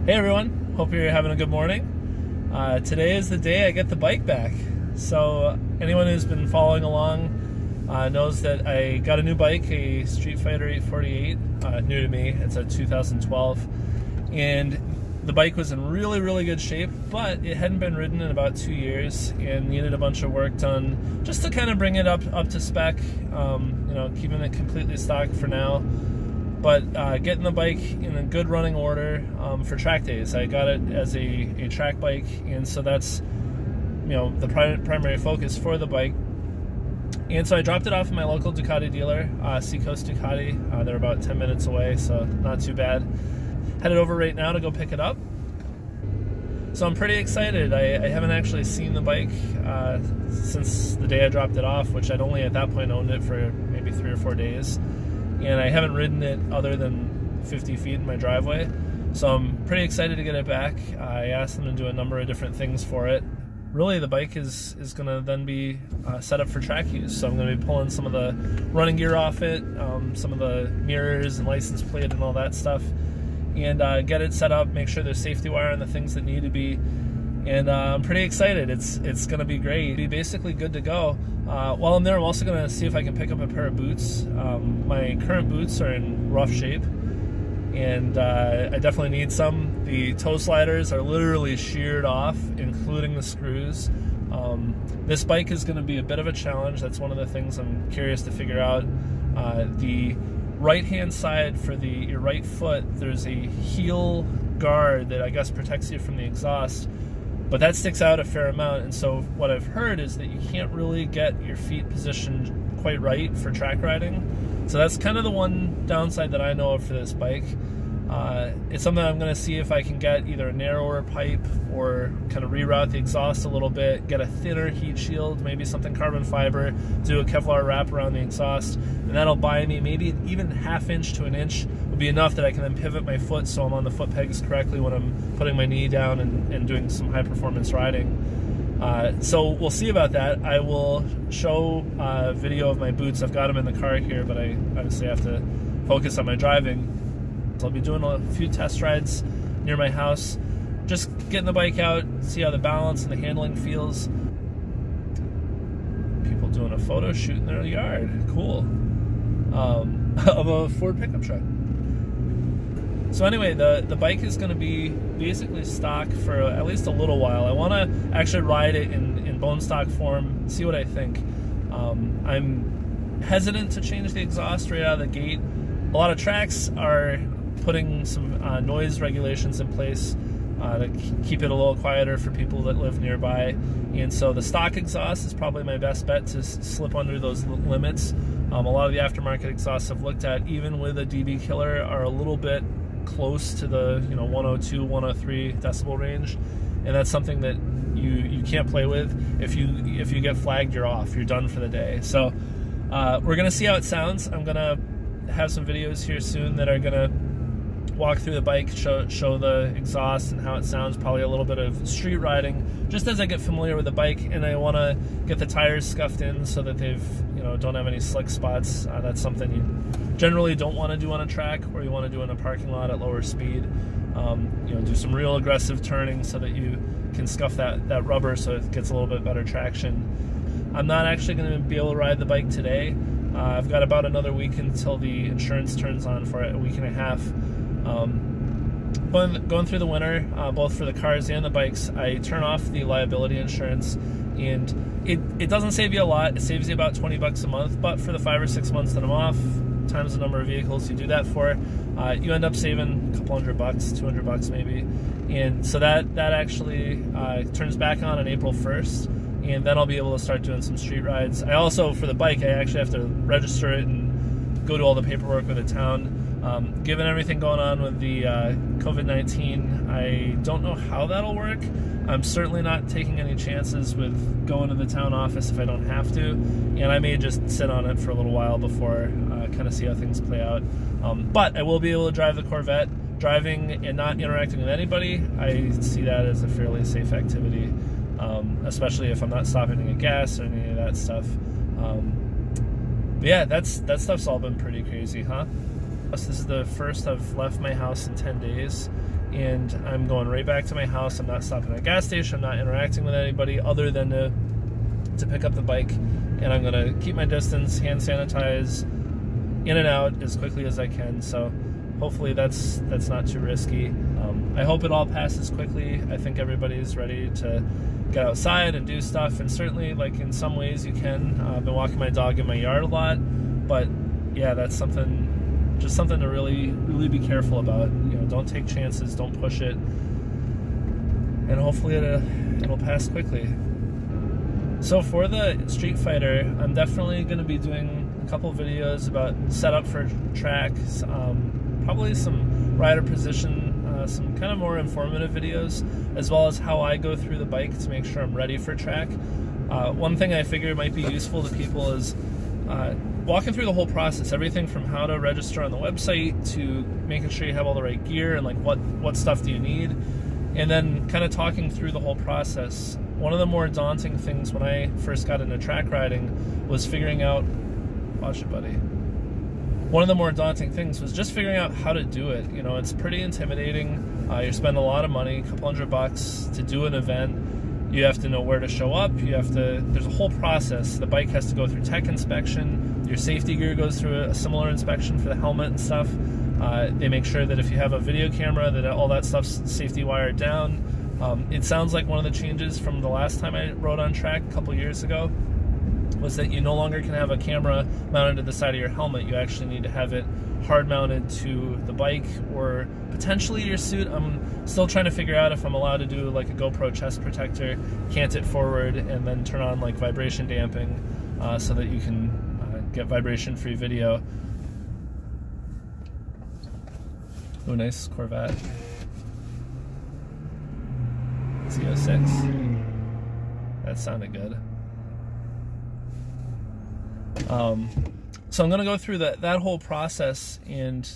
Hey everyone, hope you're having a good morning. Today is the day I get the bike back. So anyone who's been following along knows that I got a new bike, a Streetfighter 848, new to me. It's a 2012, and the bike was in really good shape, but it hadn't been ridden in about 2 years and needed a bunch of work done just to kind of bring it up to spec. You know, keeping it completely stock for now. But getting the bike in a good running order for track days. I got it as a track bike, and so that's, you know, the primary focus for the bike. And so I dropped it off at my local Ducati dealer, Seacoast Ducati. They're about 10 minutes away, so not too bad. Headed over right now to go pick it up. So I'm pretty excited. I haven't actually seen the bike since the day I dropped it off, which I'd only at that point owned it for maybe 3 or 4 days. And I haven't ridden it other than 50 feet in my driveway. So I'm pretty excited to get it back. I asked them to do a number of different things for it. Really, the bike is going to then be set up for track use. So I'm going to be pulling some of the running gear off it, some of the mirrors and license plate and all that stuff, and get it set up, make sure there's safety wire and the things that need to be. And I'm pretty excited. It's going to be great. Be basically good to go. While I'm there, I'm also going to see if I can pick up a pair of boots. My current boots are in rough shape, and I definitely need some. The toe sliders are literally sheared off, including the screws. This bike is going to be a bit of a challenge. That's one of the things I'm curious to figure out. The right-hand side for your right foot, there's a heel guard that I guess protects you from the exhaust. But that sticks out a fair amount, and so what I've heard is that you can't really get your feet positioned quite right for track riding. So that's kind of the one downside that I know of for this bike. It's something I'm going to see if I can get either a narrower pipe or kind of reroute the exhaust a little bit, get a thinner heat shield, maybe something carbon fiber, do a Kevlar wrap around the exhaust, and that'll buy me maybe even 1/2 inch to 1 inch would be enough that I can then pivot my foot so I'm on the foot pegs correctly when I'm putting my knee down and doing some high performance riding. So we'll see about that. I will show a video of my boots. I've got them in the car here, but I obviously have to focus on my driving. So I'll be doing a few test rides near my house, just getting the bike out, see how the balance and the handling feels. People doing a photo shoot in their yard, cool, of a Ford pickup truck. So anyway, the bike is going to be basically stock for at least a little while. I want to actually ride it in bone stock form, see what I think. I'm hesitant to change the exhaust right out of the gate. A lot of tracks are putting some noise regulations in place to keep it a little quieter for people that live nearby, and so the stock exhaust is probably my best bet to slip under those limits. A lot of the aftermarket exhausts I've looked at, even with a dB killer, are a little bit close to the 102, 103 decibel range, and that's something that you can't play with. If you get flagged, you're off. You're done for the day. So we're gonna see how it sounds. I'm gonna have some videos here soon that are gonna walk through the bike, show the exhaust and how it sounds, probably a little bit of street riding, just as I get familiar with the bike, and I want to get the tires scuffed in so that they've, don't have any slick spots. That's something you generally don't want to do on a track, or you want to do in a parking lot at lower speed. Do some real aggressive turning so that you can scuff that rubber so it gets a little bit better traction. I'm not actually going to be able to ride the bike today. I've got about another week until the insurance turns on for a week and a half. Going through the winter, both for the cars and the bikes, I turn off the liability insurance, and it doesn't save you a lot. It saves you about 20 bucks a month, but for the 5 or 6 months that I'm off, times the number of vehicles you do that for, you end up saving a couple $100, 200 bucks maybe. And so that actually turns back on April 1st, and then I'll be able to start doing some street rides. I also, for the bike, I actually have to register it and go to all the paperwork with the town. Given everything going on with the COVID-19, I don't know how that'll work. I'm certainly not taking any chances with going to the town office if I don't have to, and I may just sit on it for a little while before kind of see how things play out. But I will be able to drive the Corvette. Driving and not interacting with anybody, I see that as a fairly safe activity, especially if I'm not stopping to get gas or any of that stuff. But yeah, that stuff's all been pretty crazy, huh? This is the first I've left my house in 10 days, and I'm going right back to my house. I'm not stopping at a gas station. I'm not interacting with anybody other than to pick up the bike, and I'm gonna keep my distance, hand sanitize, in and out as quickly as I can. So hopefully that's not too risky. I hope it all passes quickly. I think everybody's ready to get outside and do stuff, and certainly, like, in some ways you can. I've been walking my dog in my yard a lot, but yeah, that's something to really be careful about. You know, don't take chances, don't push it, and hopefully it'll pass quickly. So for the Street Fighter, I'm definitely going to be doing a couple videos about setup for tracks, probably some rider position, some kind of more informative videos, as well as how I go through the bike to make sure I'm ready for track. One thing I figure might be useful to people is walking through the whole process, everything from how to register on the website to making sure you have all the right gear and like what stuff do you need, and then kind of talking through the whole process. One of the more daunting things when I first got into track riding was figuring out, watch it, buddy. One of the more daunting things was just figuring out how to do it. You know, it's pretty intimidating. You spend a lot of money, a couple $100 to do an event. You have to know where to show up. There's a whole process. The bike has to go through tech inspection. Your safety gear goes through a similar inspection for the helmet and stuff. They make sure that if you have a video camera, that all that stuff's safety wired down. It sounds like one of the changes from the last time I rode on track a couple years ago was that you no longer can have a camera mounted to the side of your helmet. You actually need to have it hard mounted to the bike or potentially your suit. I'm still trying to figure out if I'm allowed to do like a GoPro chest protector, cant it forward, and then turn on like vibration damping so that you can get vibration-free video. Oh, nice Corvette. Z06. That sounded good. So I'm going to go through that whole process and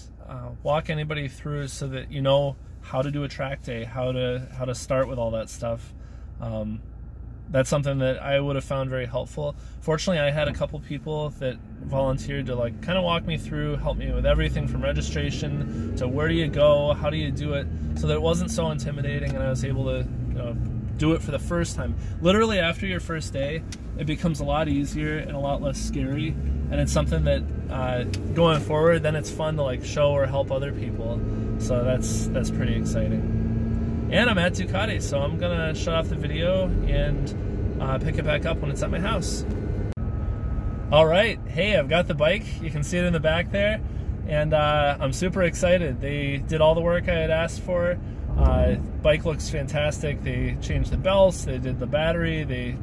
walk anybody through so that you know how to do a track day, how to start with all that stuff. That's something that I would have found very helpful. Fortunately, I had a couple people that volunteered to like kind of walk me through, help me with everything from registration to where do you go, how do you do it, so that it wasn't so intimidating, and I was able to, you know, do it for the first time. Literally after your first day, it becomes a lot easier and a lot less scary, and it's something that going forward, then it's fun to like show or help other people. So that's pretty exciting. And I'm at Ducati, so I'm gonna shut off the video and pick it back up when it's at my house. All right, hey, I've got the bike. You can see it in the back there, and I'm super excited. They did all the work I had asked for. Bike looks fantastic. They changed the belts, they did the battery, they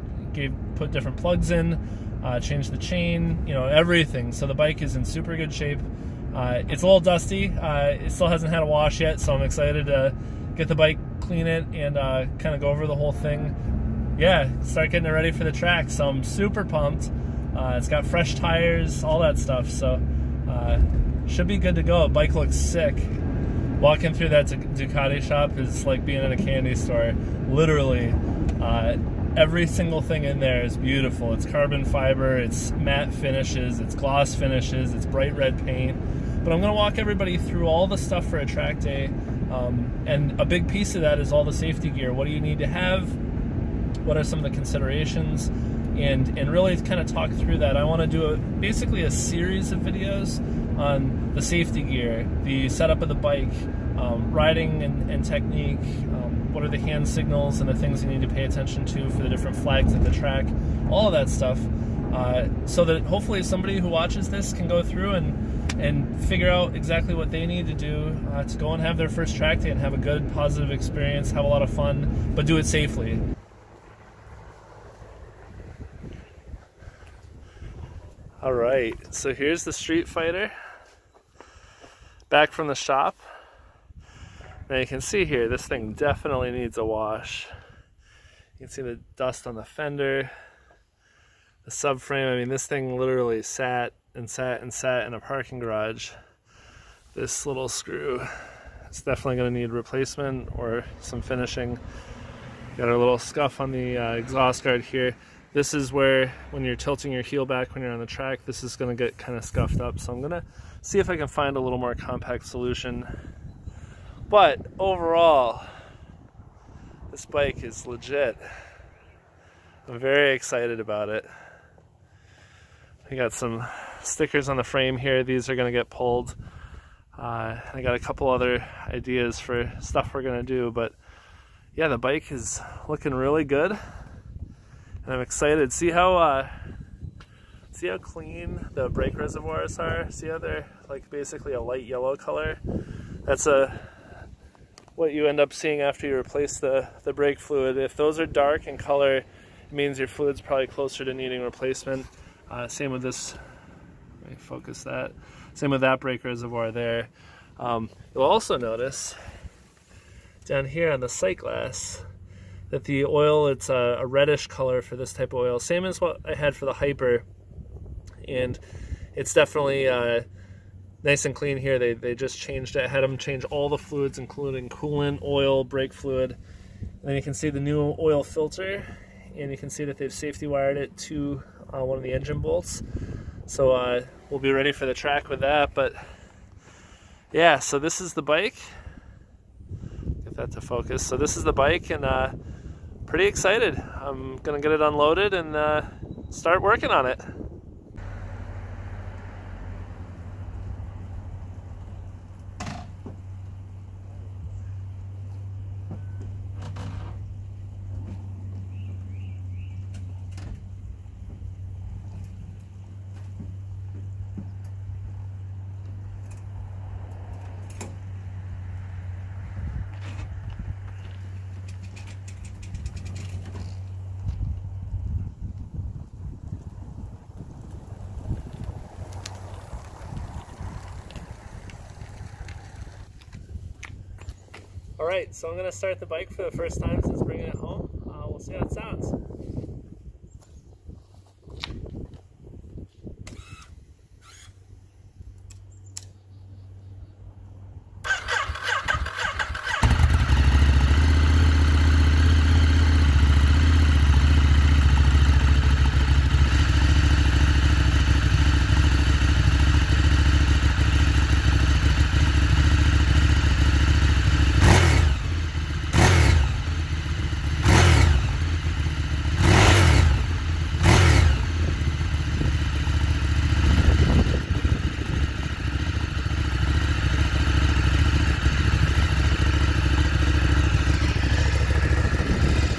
put different plugs in, changed the chain, you know, everything. So the bike is in super good shape. It's a little dusty. It still hasn't had a wash yet, so I'm excited to get the bike, clean it, and kind of go over the whole thing. Yeah, start getting it ready for the track. So I'm super pumped. It's got fresh tires, all that stuff. So should be good to go. Bike looks sick. Walking through that Ducati shop is like being in a candy store. Literally, every single thing in there is beautiful. It's carbon fiber, it's matte finishes, it's gloss finishes, it's bright red paint. But I'm gonna walk everybody through all the stuff for a track day. And a big piece of that is all the safety gear. What do you need to have? What are some of the considerations? And really kind of talk through that. I want to do basically a series of videos on the safety gear, the setup of the bike, riding and technique, what are the hand signals and the things you need to pay attention to for the different flags at the track, all of that stuff, so that hopefully somebody who watches this can go through and figure out exactly what they need to do to go and have their first track day and have a good, positive experience, have a lot of fun, but do it safely. All right, so here's the Street Fighter, back from the shop. Now you can see here, this thing definitely needs a wash. You can see the dust on the fender, the subframe. I mean, this thing literally sat and sat and sat in a parking garage. This little screw, it's definitely going to need replacement or some finishing. Got a little scuff on the exhaust guard here. This is where, when you're tilting your heel back when you're on the track, this is going to get kind of scuffed up. So I'm going to see if I can find a little more compact solution. But overall, this bike is legit. I'm very excited about it. I got some stickers on the frame here. These are going to get pulled. I got a couple other ideas for stuff we're going to do, but yeah, the bike is looking really good, and I'm excited. See how clean the brake reservoirs are? See how they're like basically a light yellow color? That's what you end up seeing after you replace the brake fluid. If those are dark in color, it means your fluid's probably closer to needing replacement. Same with this, let me focus that. Same with that brake reservoir there. You'll also notice down here on the sight glass that the oil, it's a reddish color for this type of oil. Same as what I had for the Hyper. And it's definitely nice and clean here. They just changed it. I had them change all the fluids, including coolant, oil, brake fluid. And then you can see the new oil filter, and you can see that they've safety wired it to one of the engine bolts. So we'll be ready for the track with that. But yeah, so this is the bike. Get that to focus. So this is the bike, and pretty excited. I'm gonna get it unloaded and start working on it. Alright, so I'm going to start the bike for the first time since bringing it home. We'll see how it sounds.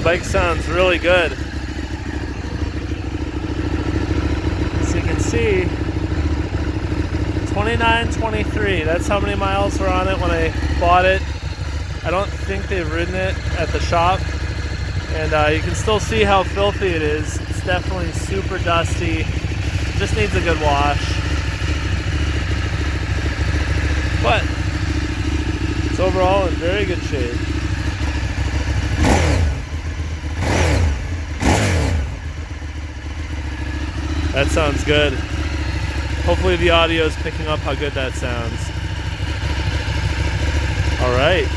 Bike sounds really good. As you can see, 2923. That's how many miles were on it when I bought it. I don't think they've ridden it at the shop, and you can still see how filthy it is. It's definitely super dusty. Just needs a good wash. But it's overall in very good shape. That sounds good. Hopefully the audio is picking up how good that sounds. All right.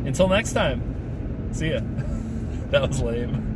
Until next time. See ya. That was lame.